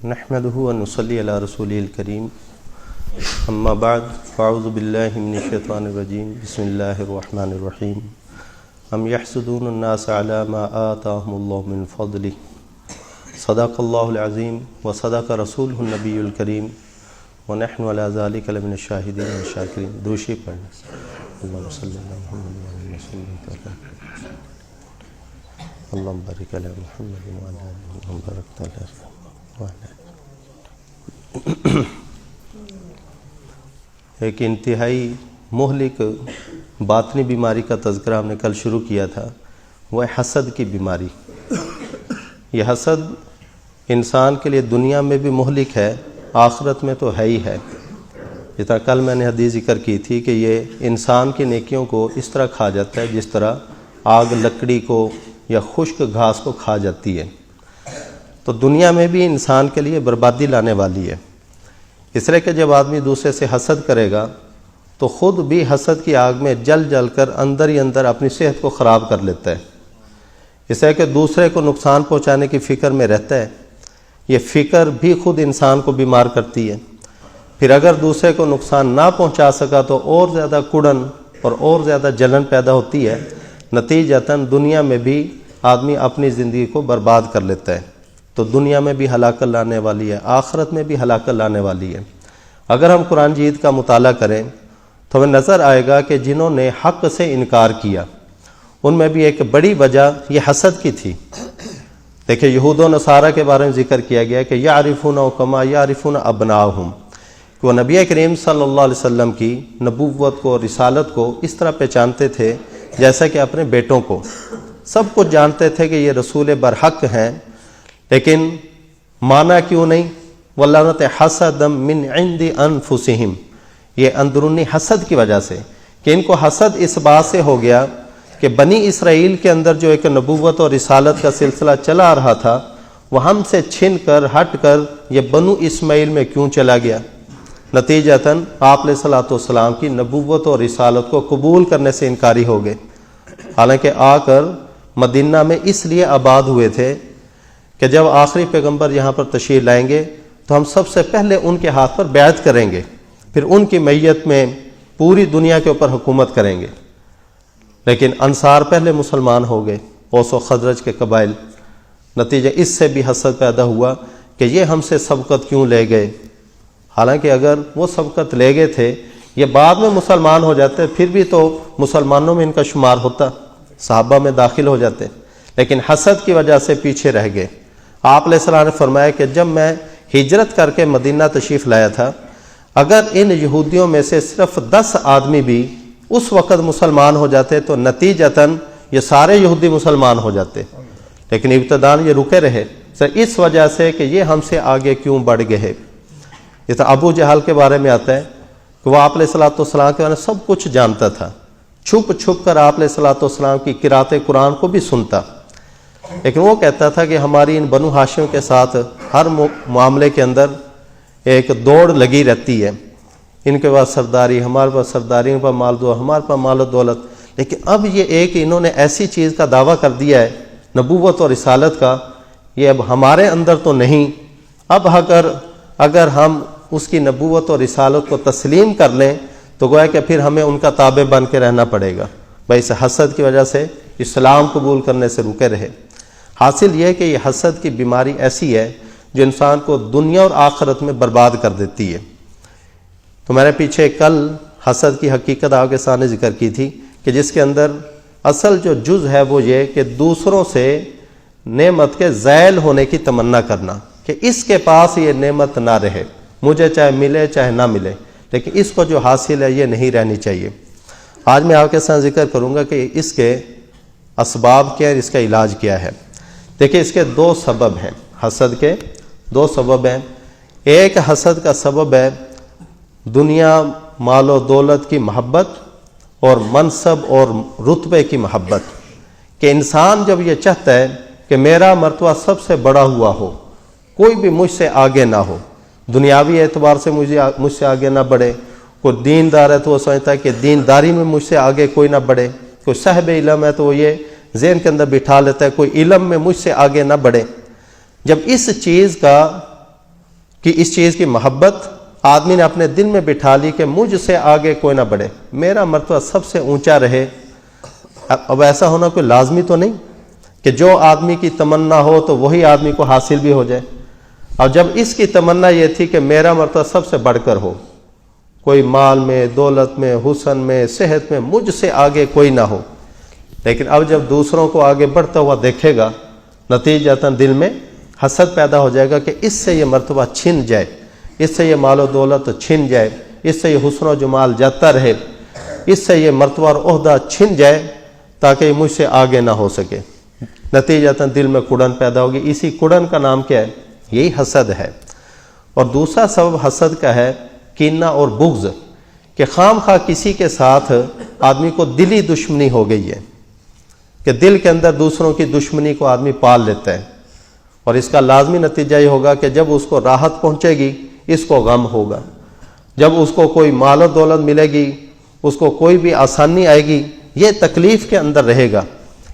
نحمده ونصلي على رسوله الكريم اما بعد فاعوذ بالله من الشيطان الرجيم بسم الله الرحمن الرحيم ام يحسدون الناس على ما آتاهم الله من فضله صدق الله العظيم وصدق رسوله النبي الكريم ونحن على ذلك لمن الشاهدين والشاكرين. دوشی پڑھنا. اللهم صل على محمد وعلى اللهم بارك على محمد وعلى اللهم بارك على ایک انتہائی مہلک باطنی بیماری کا تذکرہ ہم نے کل شروع کیا تھا، وہ ہے حسد کی بیماری. یہ حسد انسان کے لیے دنیا میں بھی مہلک ہے، آخرت میں تو ہے ہی ہے. جتنا کل میں نے حدیث ذکر کی تھی کہ یہ انسان کی نیکیوں کو اس طرح کھا جاتا ہے جس طرح آگ لکڑی کو یا خشک گھاس کو کھا جاتی ہے. تو دنیا میں بھی انسان کے لیے بربادی لانے والی ہے، اس لیے کہ جب آدمی دوسرے سے حسد کرے گا تو خود بھی حسد کی آگ میں جل جل کر اندر ہی اندر اپنی صحت کو خراب کر لیتا ہے. اس لیے کہ دوسرے کو نقصان پہنچانے کی فکر میں رہتا ہے. یہ فکر بھی خود انسان کو بیمار کرتی ہے. پھر اگر دوسرے کو نقصان نہ پہنچا سکا تو اور زیادہ کڑن اور زیادہ جلن پیدا ہوتی ہے. نتیجتاً دنیا میں بھی آدمی اپنی زندگی کو برباد کر لیتا ہے. تو دنیا میں بھی ہلاکت لانے والی ہے، آخرت میں بھی ہلاکت لانے والی ہے. اگر ہم قرآن مجید کا مطالعہ کریں تو ہمیں نظر آئے گا کہ جنہوں نے حق سے انکار کیا ان میں بھی ایک بڑی وجہ یہ حسد کی تھی. دیکھیں یہود و نصارہ کے بارے میں ذکر کیا گیا کہ یعرفون کما یعرفون ابناءہم، کہ وہ نبی کریم صلی اللہ علیہ وسلم کی نبوت کو، رسالت کو اس طرح پہچانتے تھے جیسا کہ اپنے بیٹوں کو. سب کچھ جانتے تھے کہ یہ رسول برحق ہیں، لیکن مانا کیوں نہیں؟ وَلَّنَتِ حَسَدًا مِّنْ عِنْدِ أَنفُسِهِمْ، یہ اندرونی حسد کی وجہ سے کہ ان کو حسد اس بات سے ہو گیا کہ بنی اسرائیل کے اندر جو ایک نبوت اور رسالت کا سلسلہ چلا آ رہا تھا وہ ہم سے چھن کر ہٹ کر یہ بنو اسماعیل میں کیوں چلا گیا. نتیجتاً آپ علیہ الصلوۃ والسلام کی نبوت اور رسالت کو قبول کرنے سے انکاری ہو گئے. حالانکہ آ کر مدینہ میں اس لیے آباد ہوئے تھے کہ جب آخری پیغمبر یہاں پر تشریف لائیں گے تو ہم سب سے پہلے ان کے ہاتھ پر بیعت کریں گے، پھر ان کی میت میں پوری دنیا کے اوپر حکومت کریں گے. لیکن انصار پہلے مسلمان ہو گئے، اوس و خزرج کے قبائل. نتیجہ اس سے بھی حسد پیدا ہوا کہ یہ ہم سے سبقت کیوں لے گئے. حالانکہ اگر وہ سبقت لے گئے تھے یہ بعد میں مسلمان ہو جاتے پھر بھی تو مسلمانوں میں ان کا شمار ہوتا، صحابہ میں داخل ہو جاتے، لیکن حسد کی وجہ سے پیچھے رہ گئے. آپ علیہ السلام نے فرمایا کہ جب میں ہجرت کر کے مدینہ تشریف لایا تھا اگر ان یہودیوں میں سے صرف 10 آدمی بھی اس وقت مسلمان ہو جاتے تو نتیجتاً یہ سارے یہودی مسلمان ہو جاتے، لیکن ابتداءً یہ رکے رہے اس وجہ سے کہ یہ ہم سے آگے کیوں بڑھ گئے. یہ تو ابو جہل کے بارے میں آتا ہے کہ وہ آپ علیہ الصلوۃ والسلام کے بارے میں سب کچھ جانتا تھا، چھپ چھپ کر آپ علیہ الصلوۃ والسلام کی قرأت قرآن کو بھی سنتا، لیکن وہ کہتا تھا کہ ہماری ان بنو ہاشم کے ساتھ ہر معاملے کے اندر ایک دوڑ لگی رہتی ہے. ان کے پاس سرداری، ہمارے پاس سرداری، ان پر مال دو، ہمارے پاس مال و دولت. لیکن اب یہ ایک انہوں نے ایسی چیز کا دعویٰ کر دیا ہے نبوت اور رسالت کا، یہ اب ہمارے اندر تو نہیں. اب اگر ہم اس کی نبوت اور رسالت کو تسلیم کر لیں تو گویا کہ پھر ہمیں ان کا تابع بن کے رہنا پڑے گا. بھائی اس حسد کی وجہ سے اسلام قبول کرنے سے رکے رہے. حاصل یہ ہے کہ یہ حسد کی بیماری ایسی ہے جو انسان کو دنیا اور آخرت میں برباد کر دیتی ہے. تو میں نے پیچھے کل حسد کی حقیقت آپ کے سامنے ذکر کی تھی کہ جس کے اندر اصل جو جز ہے وہ یہ کہ دوسروں سے نعمت کے زائل ہونے کی تمنا کرنا کہ اس کے پاس یہ نعمت نہ رہے، مجھے چاہے ملے چاہے نہ ملے، لیکن اس کو جو حاصل ہے یہ نہیں رہنی چاہیے. آج میں آپ کے ساتھ ذکر کروں گا کہ اس کے اسباب کیا ہے، اس کا علاج کیا ہے. دیکھیں اس کے 2 سبب ہیں، حسد کے 2 سبب ہیں. ایک حسد کا سبب ہے دنیا، مال و دولت کی محبت اور منصب اور رتبے کی محبت، کہ انسان جب یہ چاہتا ہے کہ میرا مرتبہ سب سے بڑا ہوا ہو، کوئی بھی مجھ سے آگے نہ ہو، دنیاوی اعتبار سے مجھ سے آگے نہ بڑھے. کوئی دیندار ہے تو وہ سمجھتا ہے کہ دینداری میں مجھ سے آگے کوئی نہ بڑھے. کوئی صاحب علم ہے تو وہ یہ ذہن کے اندر بٹھا لیتا ہے کوئی علم میں مجھ سے آگے نہ بڑھے. جب اس چیز کا کہ اس چیز کی محبت آدمی نے اپنے دل میں بٹھا لی کہ مجھ سے آگے کوئی نہ بڑھے، میرا مرتبہ سب سے اونچا رہے۔ اب ایسا ہونا کوئی لازمی تو نہیں کہ جو آدمی کی تمنا ہو تو وہی آدمی کو حاصل بھی ہو جائے۔ اور جب اس کی تمنا یہ تھی کہ میرا مرتبہ سب سے بڑھ کر ہو، کوئی مال میں، دولت میں، حسن میں، صحت میں مجھ سے آگے کوئی نہ ہو، لیکن اب جب دوسروں کو آگے بڑھتا ہوا دیکھے گا، نتیجتاً دل میں حسد پیدا ہو جائے گا کہ اس سے یہ مرتبہ چھن جائے، اس سے یہ مال و دولت چھن جائے، اس سے یہ حسن و جمال جاتا رہے، اس سے یہ مرتبہ اور عہدہ چھن جائے تاکہ یہ مجھ سے آگے نہ ہو سکے۔ نتیجتاً دل میں کڑن پیدا ہوگی۔ اسی کڑن کا نام کیا ہے؟ یہی حسد ہے۔ اور دوسرا سبب حسد کا ہے کینہ اور بغض، کہ خام خواہ کسی کے ساتھ آدمی کو دلی دشمنی ہو گئی ہے، کہ دل کے اندر دوسروں کی دشمنی کو آدمی پال لیتا ہے، اور اس کا لازمی نتیجہ یہ ہوگا کہ جب اس کو راحت پہنچے گی اس کو غم ہوگا، جب اس کو کوئی مال و دولت ملے گی، اس کو کوئی بھی آسانی آئے گی، یہ تکلیف کے اندر رہے گا۔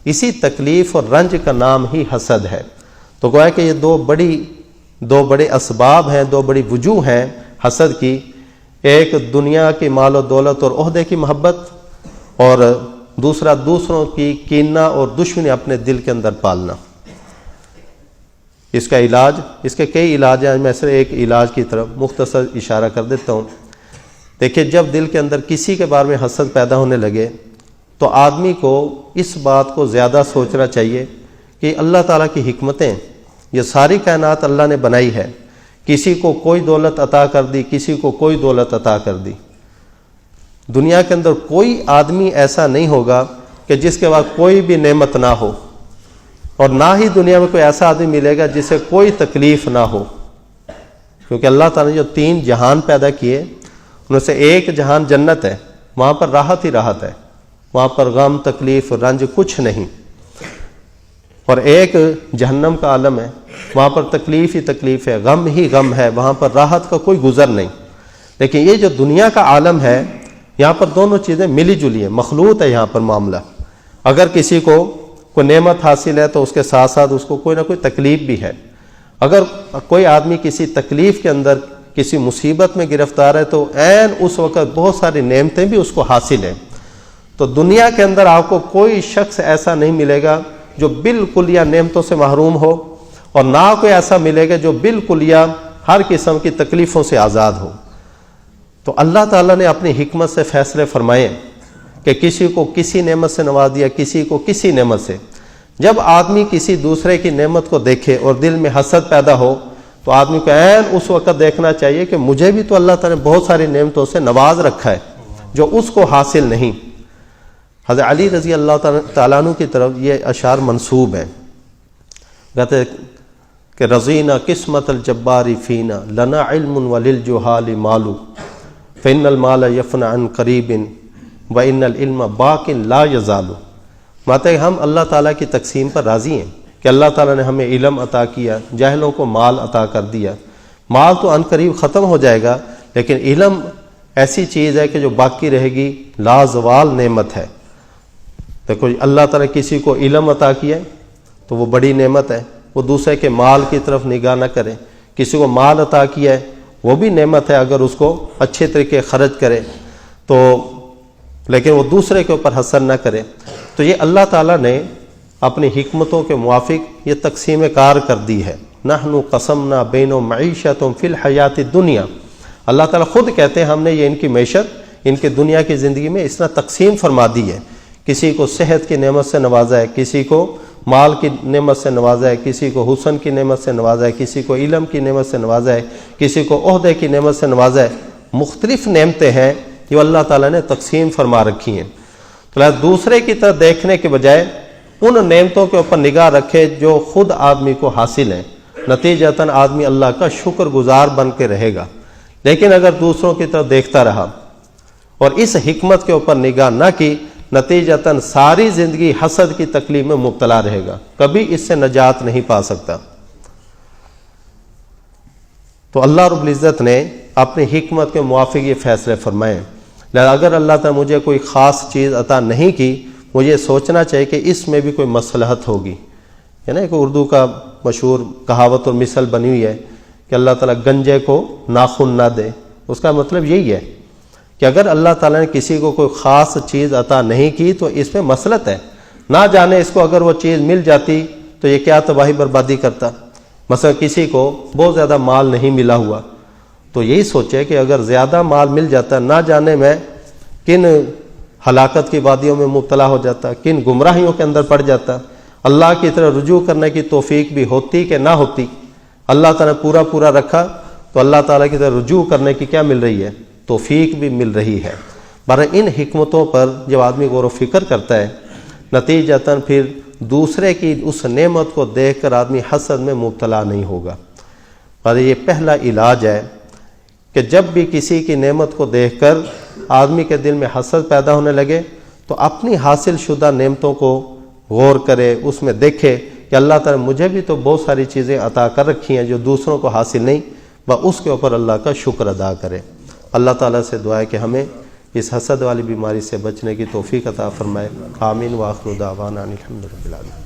اسی تکلیف اور رنج کا نام ہی حسد ہے۔ تو گویا کہ یہ دو بڑے اسباب ہیں، دو بڑی وجوہ ہیں حسد کی، ایک دنیا کی مال و دولت اور عہدے کی محبت، اور دوسرا دوسروں کی کینہ اور دشمنی اپنے دل کے اندر پالنا۔ اس کا علاج، اس کے کئی علاج ہیں، میں صرف ایک علاج کی طرف مختصر اشارہ کر دیتا ہوں۔ دیکھیں، جب دل کے اندر کسی کے بارے میں حسد پیدا ہونے لگے تو آدمی کو اس بات کو زیادہ سوچنا چاہیے کہ اللہ تعالیٰ کی حکمتیں، یہ ساری کائنات اللہ نے بنائی ہے، کسی کو کوئی دولت عطا کر دی، کسی کو کوئی دولت عطا کر دی۔ دنیا کے اندر کوئی آدمی ایسا نہیں ہوگا کہ جس کے بعد کوئی بھی نعمت نہ ہو، اور نہ ہی دنیا میں کوئی ایسا آدمی ملے گا جسے کوئی تکلیف نہ ہو، کیونکہ اللہ تعالیٰ نے جو 3 جہان پیدا کیے ان سے ایک جہان جنت ہے، وہاں پر راحت ہی راحت ہے، وہاں پر غم، تکلیف، رنج کچھ نہیں، اور ایک جہنم کا عالم ہے، وہاں پر تکلیف ہی تکلیف ہے، غم ہی غم ہے، وہاں پر راحت کا کوئی گزر نہیں۔ لیکن یہ جو دنیا کا عالم ہے، یہاں پر دونوں چیزیں ملی جلی ہیں، مخلوط ہے یہاں پر معاملہ۔ اگر کسی کو کوئی نعمت حاصل ہے تو اس کے ساتھ ساتھ اس کو کوئی نہ کوئی تکلیف بھی ہے۔ اگر کوئی آدمی کسی تکلیف کے اندر، کسی مصیبت میں گرفتار ہے تو عین اس وقت بہت ساری نعمتیں بھی اس کو حاصل ہیں۔ تو دنیا کے اندر آپ کو کوئی شخص ایسا نہیں ملے گا جو بالکل یا نعمتوں سے محروم ہو، اور نہ کوئی ایسا ملے گا جو بالکل یا ہر قسم کی تکلیفوں سے آزاد ہو۔ تو اللہ تعالیٰ نے اپنی حکمت سے فیصلے فرمائے کہ کسی کو کسی نعمت سے نواز دیا، کسی کو کسی نعمت سے۔ جب آدمی کسی دوسرے کی نعمت کو دیکھے اور دل میں حسد پیدا ہو تو آدمی کو عین اس وقت دیکھنا چاہیے کہ مجھے بھی تو اللہ تعالیٰ نے بہت ساری نعمتوں سے نواز رکھا ہے جو اس کو حاصل نہیں۔ حضرت علی رضی اللہ تعالیٰ عنہ کی طرف یہ اشعار منسوب ہیں، کہتے کہ رضینا قسمت الجبار فینا لنا علم وللجہال مال فإن المال یفنى عن قریب وإن العلم باق لا یزال۔ ماتے ہم اللہ تعالیٰ کی تقسیم پر راضی ہیں کہ اللہ تعالیٰ نے ہمیں علم عطا کیا، جاہلوں کو مال عطا کر دیا۔ مال تو عن قریب ختم ہو جائے گا، لیکن علم ایسی چیز ہے کہ جو باقی رہے گی، لازوال نعمت ہے۔ دیکھو اللہ تعالیٰ نے کسی کو علم عطا کیا ہے تو وہ بڑی نعمت ہے، وہ دوسرے کے مال کی طرف نگاہ نہ کرے۔ کسی کو مال عطا کیا ہے وہ بھی نعمت ہے اگر اس کو اچھے طریقے خرچ کرے تو، لیکن وہ دوسرے کے اوپر حسد نہ کرے۔ تو یہ اللہ تعالیٰ نے اپنی حکمتوں کے موافق یہ تقسیم کار کر دی ہے۔ نحن قسمنا بینہم معیشتہم فی الحیات الدنیا، اللہ تعالیٰ خود کہتے ہیں ہم نے یہ ان کی معیشت، ان کے دنیا کی زندگی میں اس طرح تقسیم فرما دی ہے۔ کسی کو صحت کی نعمت سے نوازا ہے، کسی کو مال کی نعمت سے نوازا ہے، کسی کو حسن کی نعمت سے نوازا ہے، کسی کو علم کی نعمت سے نوازا ہے، کسی کو عہدے کی نعمت سے نوازا ہے۔ مختلف نعمتیں ہیں جو اللہ تعالیٰ نے تقسیم فرما رکھی ہیں۔ تو لہذا دوسرے کی طرف دیکھنے کے بجائے ان نعمتوں کے اوپر نگاہ رکھے جو خود آدمی کو حاصل ہیں، نتیجتاً آدمی اللہ کا شکر گزار بن کے رہے گا۔ لیکن اگر دوسروں کی طرف دیکھتا رہا اور اس حکمت کے اوپر نگاہ نہ کی، نتیجتاً ساری زندگی حسد کی تکلیف میں مبتلا رہے گا، کبھی اس سے نجات نہیں پا سکتا۔ تو اللہ رب العزت نے اپنی حکمت کے موافق یہ فیصلے فرمائے۔ لہذا اگر اللہ تعالیٰ مجھے کوئی خاص چیز عطا نہیں کی، مجھے سوچنا چاہیے کہ اس میں بھی کوئی مصلحت ہوگی۔ ہے نا، ایک اردو کا مشہور کہاوت اور مثل بنی ہوئی ہے کہ اللہ تعالیٰ گنجے کو ناخن نہ دے، اس کا مطلب یہی ہے کہ اگر اللہ تعالیٰ نے کسی کو کوئی خاص چیز عطا نہیں کی تو اس میں مصلحت ہے، نہ جانے اس کو اگر وہ چیز مل جاتی تو یہ کیا تباہی بربادی کرتا۔ مثلا کسی کو بہت زیادہ مال نہیں ملا ہوا تو یہی سوچے کہ اگر زیادہ مال مل جاتا نہ جانے میں کن ہلاکت کی وادیوں میں مبتلا ہو جاتا، کن گمراہیوں کے اندر پڑ جاتا۔ اللہ کی طرف رجوع کرنے کی توفیق بھی ہوتی کہ نہ ہوتی، اللہ تعالیٰ نے پورا رکھا تو اللہ تعالیٰ کی طرف رجوع کرنے کی کیا مل رہی ہے؟ توفیق بھی مل رہی ہے۔ برای ان حکمتوں پر جب آدمی غور و فکر کرتا ہے، نتیجتاً پھر دوسرے کی اس نعمت کو دیکھ کر آدمی حسد میں مبتلا نہیں ہوگا۔ اور یہ پہلا علاج ہے کہ جب بھی کسی کی نعمت کو دیکھ کر آدمی کے دل میں حسد پیدا ہونے لگے تو اپنی حاصل شدہ نعمتوں کو غور کرے، اس میں دیکھے کہ اللہ تعالیٰ مجھے بھی تو بہت ساری چیزیں عطا کر رکھی ہیں جو دوسروں کو حاصل نہیں، وہ اس کے اوپر اللہ کا شکر ادا کرے۔ اللہ تعالیٰ سے دعا ہے کہ ہمیں اس حسد والی بیماری سے بچنے کی توفیق عطا فرمائے۔ آمین۔ وآخر دعوانا ان الحمد للہ۔